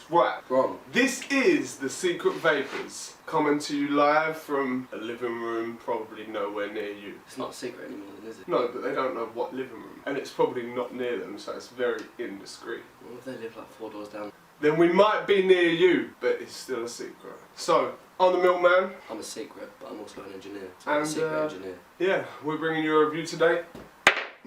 Right. Wrong. This is the Secret Vapours, coming to you live from a living room probably nowhere near you. It's not a secret anymore, then, is it? No, but they don't know what living room. And it's probably not near them, so it's very indiscreet. What if they live like 4 doors down? Then we might be near you, but it's still a secret. So, I'm the milkman. I'm a secret, but I'm also an engineer. So I'm a And, secret engineer. Yeah, we're bringing you a review today.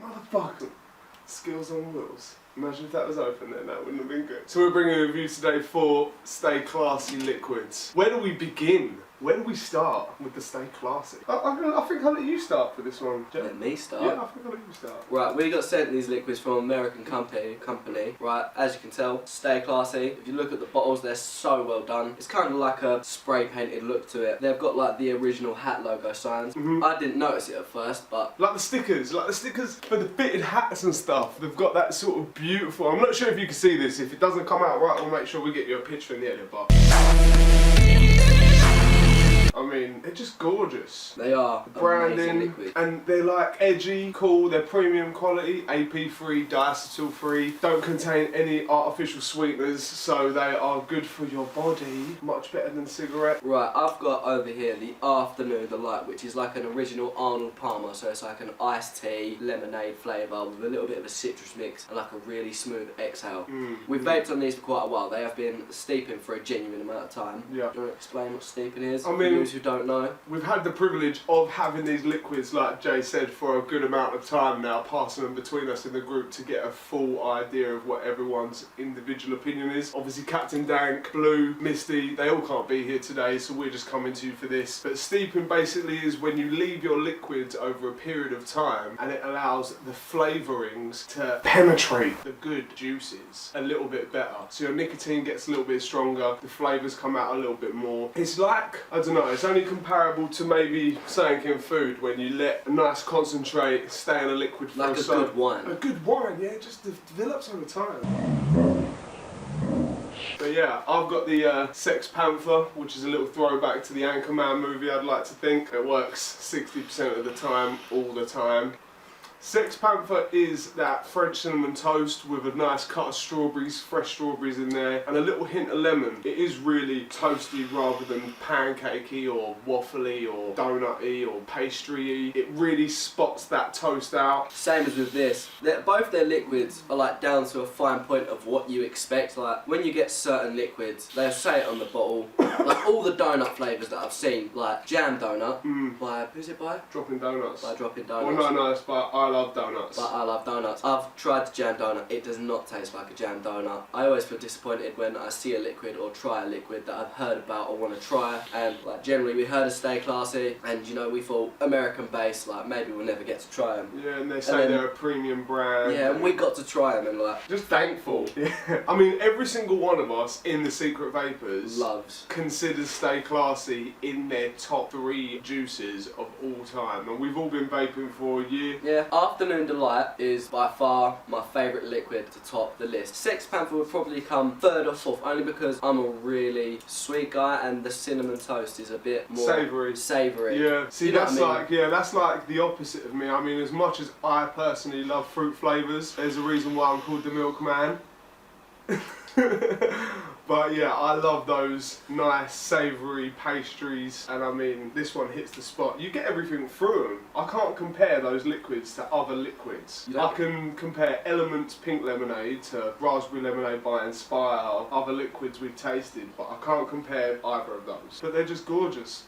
Motherfucker. Skills on wheels. Imagine if that was open then, that wouldn't have been good. So we're bringing a review today for Stay Classy liquids. Where do we begin? Where do we start with the Stay Classy? I think I'll let you start for this one, Jeff. Let me start? Yeah, I think I'll let you start. Right, we got sent these liquids from an American company. Right, as you can tell, Stay Classy. If you look at the bottles, they're so well done. It's kind of like a spray painted look to it. They've got like the original hat logo signs. I didn't notice it at first, but... Like the stickers for the fitted hats and stuff. They've got that sort of beautiful... I'm not sure if you can see this. If it doesn't come out right, we'll make sure we get you a picture in the edit box. I mean, they're just gorgeous. They are branding, and they're like edgy, cool, they're premium quality, AP free, diacetyl free, don't contain any artificial sweeteners, so they are good for your body, much better than cigarette. Right, I've got over here the Afternoon Delight, which is like an original Arnold Palmer, so it's like an iced tea, lemonade flavour with a little bit of a citrus mix and like a really smooth exhale. We've vaped on these for quite a while. They have been steeping for a genuine amount of time. Yeah. Do you want to explain what steeping is? I mean, who don't know. We've had the privilege of having these liquids, like Jay said, for a good amount of time now, passing them between us in the group to get a full idea of what everyone's individual opinion is. Obviously Captain Dank, Blue, Misty, they all can't be here today, so we're just coming to you for this. But steeping basically is when you leave your liquids over a period of time and it allows the flavourings to penetrate the good juices a little bit better. So your nicotine gets a little bit stronger, the flavours come out a little bit more. It's like, I don't know, it's only comparable to maybe something in food when you let a nice concentrate stay in a liquid for like a good wine. A good wine, yeah, it just develops over time. But yeah, I've got the Sex Panther, which is a little throwback to the Anchorman movie, I'd like to think. It works 60% of the time, all the time. Sex Panther is that French cinnamon toast with a nice cut of strawberries, fresh strawberries in there, and a little hint of lemon. It is really toasty rather than pancakey or waffly or donutty or pastry-y. It really spots that toast out. Same as with this. Both their liquids are like down to a fine point of what you expect. Like when you get certain liquids, they'll say it on the bottle. Like all the donut flavours that I've seen, like jam donut by, who's it by? Dropping Donuts. By Dropping Donuts. Well, no, it's by I Love Donuts. But I love donuts. I've tried the jam donut. It does not taste like a jam donut. I always feel disappointed when I see a liquid or try a liquid that I've heard about or want to try. And like generally we heard of Stay Classy, and you know we thought American based, like maybe we'll never get to try them. Yeah, and they say they're a premium brand. Yeah, and we got to try them and like just thankful. Yeah. I mean, every single one of us in the Secret Vapours considers Stay Classy in their top 3 juices of all time, and we've all been vaping for a year. Yeah. Afternoon Delight is by far my favourite liquid to top the list. Sex Panther would probably come 3rd or 4th, only because I'm a really sweet guy and the cinnamon toast is a bit more savoury. Yeah, see, that's like the opposite of me. I mean, as much as I personally love fruit flavours, there's a reason why I'm called the milkman. But yeah, I love those nice savoury pastries, and I mean, this one hits the spot. You get everything through them. I can't compare those liquids to other liquids. I can compare Element's pink lemonade to raspberry lemonade by Inspire, other liquids we've tasted, but I can't compare either of those. But they're just gorgeous.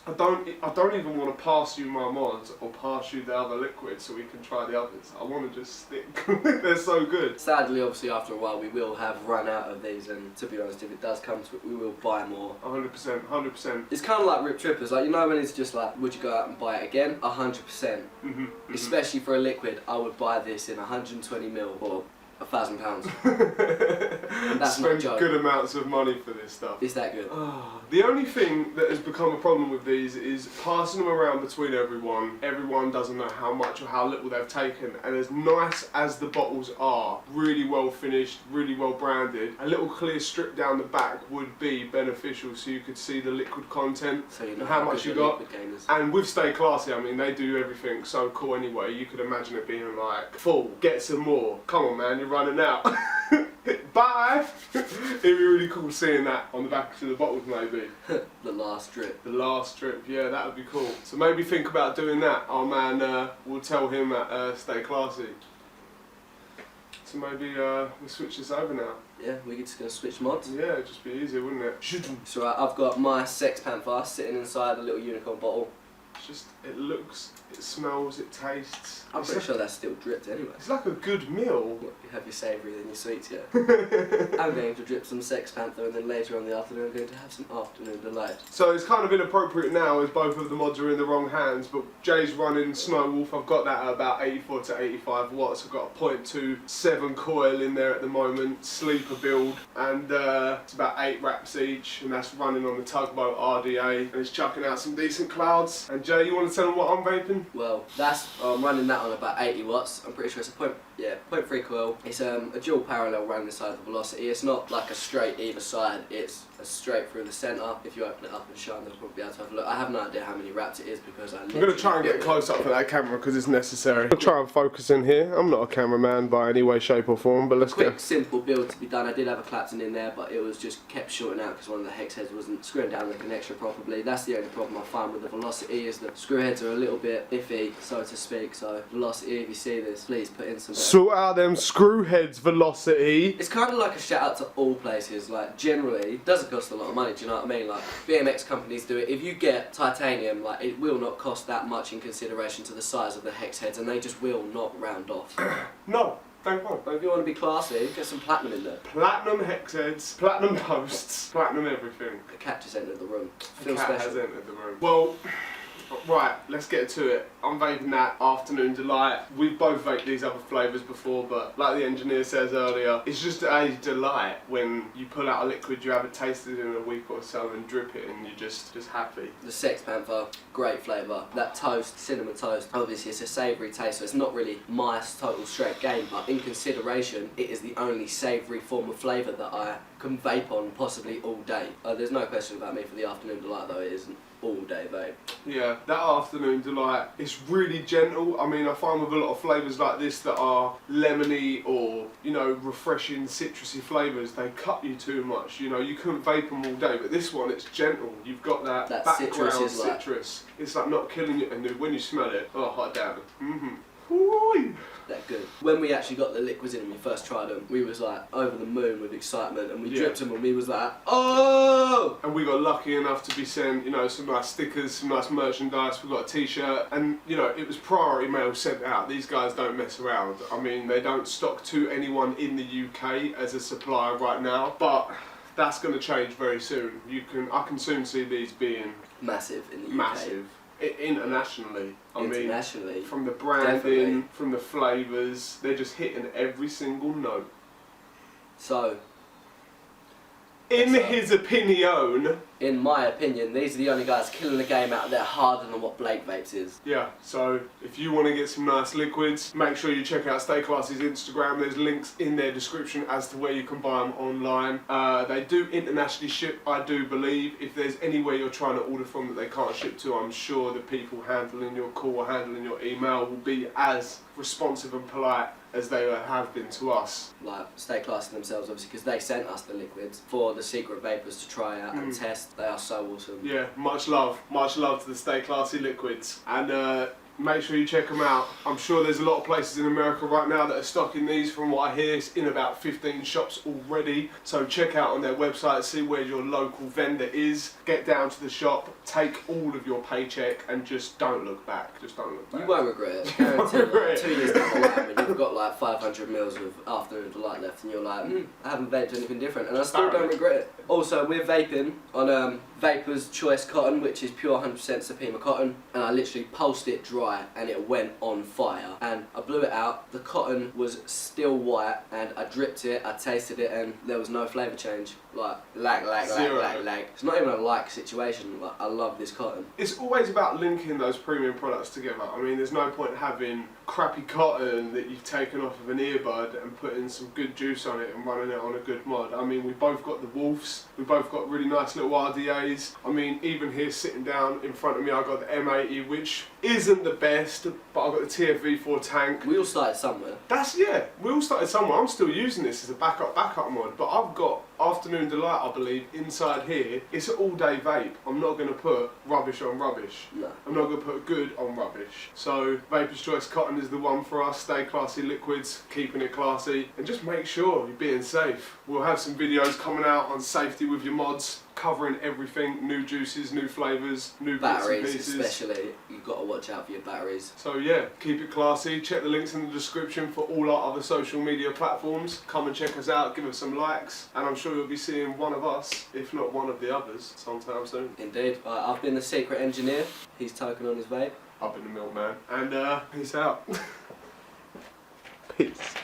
I don't even want to pass you my mods or pass you the other liquid so we can try the others. I want to just stick. They're so good. Sadly, obviously, after a while, we will have run out of these, and to be honest, if it does come to it, we will buy more. 100%, 100%. It's kind of like Rip Trippers, like, you know when it's just like, would you go out and buy it again? 100%. Especially for a liquid, I would buy this in 120ml or £1,000. That's Spend not a joke. good amounts of money for this stuff. It's that good. The only thing that has become a problem with these is passing them around between everyone. Everyone doesn't know how much or how little they've taken, and as nice as the bottles are, really well finished, really well branded, a little clear strip down the back would be beneficial so you could see the liquid content, so you know and how much you got. And with Stay Classy, I mean, they do everything so cool anyway. You could imagine it being like, full, get some more. Come on man, you're running out. Bye! be really cool seeing that on the back of the bottles, maybe. The last drip. The last drip, yeah, that would be cool. So maybe think about doing that. Our man, we'll tell him at Stay Classy. So maybe we'll switch this over now. Yeah, we're just going to switch mods. Yeah, it'd just be easier, wouldn't it? So I've got my Sex Panther sitting inside a little unicorn bottle. It's just, it looks, it smells, it tastes. I'm pretty sure that's still dripped anyway. It's like a good meal. You have your savoury and your sweets, yeah. I'm going to drip some Sex Panther and then later on in the afternoon I'm going to have some afternoon delight. So it's kind of inappropriate now as both of the mods are in the wrong hands, but Jay's running Snow Wolf. I've got that at about 84 to 85 watts. I've got a 0.27 coil in there at the moment, sleeper build, and it's about 8 wraps each, and that's running on the Tugboat RDA, and it's chucking out some decent clouds. And Jay, you want to tell them what I'm vaping? Well, I'm running that on about 80 watts. I'm pretty sure it's a 0.3 coil. It's a dual parallel running inside the velocity. It's not like a straight either side, it's a straight through the centre. If you open it up and shine, they'll probably be able to have a look. I have no idea how many wraps it is because I'm going to try and get close up for that camera because it's necessary. I'll try and focus in here. I'm not a cameraman by any way, shape or form, but let's quick, simple build to be done. I did have a Clapton in there, but it was just kept shorting out because one of the hex heads wasn't screwing down the connection properly. That's the only problem I find with the velocity, is the screw heads are a little bit iffy, so to speak. So velocity, if you see this, please put in some better. Sort out them screw heads, velocity. It's kind of like a shout out to all places. Like generally, it doesn't cost a lot of money. Do you know what I mean? Like BMX companies do it. If you get titanium, like it will not cost that much in consideration to the size of the hex heads, and they just will not round off. No. Thank God. But if you want to be classy, get some platinum in there. Platinum hex heads, platinum posts, platinum everything. The cat just entered the room. The Feels cat special. has entered the room. Well, right, let's get to it. I'm vaping that Afternoon Delight. We've both vaped these other flavours before, but like the engineer says earlier, it's just a delight when you pull out a liquid you haven't tasted in a week or so and drip it and you're just happy. The Sex Panther, great flavour. That toast, cinnamon toast, obviously it's a savoury taste, so it's not really my total straight game, but in consideration, it is the only savoury form of flavour that I can vape on possibly all day. There's no question about me for the Afternoon Delight though, it isn't all day vape. Yeah, that Afternoon Delight, it's really gentle. I mean, I find with a lot of flavours like this that are lemony or, you know, refreshing citrusy flavours, they cut you too much. You know, you couldn't vape them all day, but this one, it's gentle. You've got that background citrus. It's like not killing you, and when you smell it, oh, hot damn. Woo-wee. That good. When we actually got the liquids in and we first tried them, we was like over the moon with excitement, and we dripped them and we was like, oh! And we got lucky enough to be sent, you know, some nice stickers, some nice merchandise. We got a t-shirt, and you know, it was priority mail sent out. These guys don't mess around. I mean, they don't stock to anyone in the UK as a supplier right now, but that's going to change very soon. I can soon see these being massive in the UK. Massive. Internationally. I mean, from the branding, definitely. from the flavours, they're just hitting every single note. So, in his opinion, in my opinion, these are the only guys killing the game out there harder than what Blake Vapes is. Yeah, so if you want to get some nice liquids, make sure you check out Stay Classy's Instagram. There's links in their description as to where you can buy them online. They do internationally ship, I do believe. If there's anywhere you're trying to order from that they can't ship to, I'm sure the people handling your call or handling your email will be as responsive and polite as they have been to us. Like, Stay Classy themselves, obviously, because they sent us the liquids for the secret Vapours to try out and test. They are so awesome. Yeah, much love to the Stay Classy liquids. And make sure you check them out. I'm sure there's a lot of places in America right now that are stocking these. From what I hear, it's in about 15 shops already. So check out on their website, see where your local vendor is. Get down to the shop, take all of your paycheck, and just don't look back. Just don't look back. You won't regret it. Guarantee. Like, 2 years down the line, when you've got like 500 mils of Afternoon Delight left, and you're like, I haven't vaped anything different, and I still don't regret it. Also, we're vaping on Vapours Choice Cotton, which is pure 100% Supima cotton, and I literally pulsed it dry and it went on fire, and I blew it out. The cotton was still white, and I dripped it, I tasted it, and there was no flavour change. Like lag. It's not even a like situation. Like, I love this cotton. It's always about linking those premium products together. I mean, there's no point having crappy cotton that you've taken off of an earbud and putting some good juice on it and running it on a good mod. I mean, we both got the Wolves, we both got really nice little RDAs. I mean, even here sitting down in front of me, I got the M80, which isn't the best, but I've got the TFV4 tank. We all started somewhere. We all started somewhere. I'm still using this as a backup mod, but I've got Afternoon Delight, I believe, inside here. It's an all-day vape. I'm not going to put rubbish on rubbish. No. I'm not going to put good on rubbish. So Vapours Choice Cotton is the one for us. Stay classy liquids, keeping it classy, and just make sure you're being safe. We'll have some videos coming out on safety with your mods, covering everything, new juices, new flavours, new Batteries bits and pieces. especially, you've got to watch out for your batteries. So yeah, keep it classy. Check the links in the description for all our other social media platforms. Come and check us out, give us some likes, and I'm sure you'll be seeing one of us, if not one of the others, sometime soon. Indeed. I've been the secret engineer. He's token on his vape. I've been the milkman, and peace out. Peace.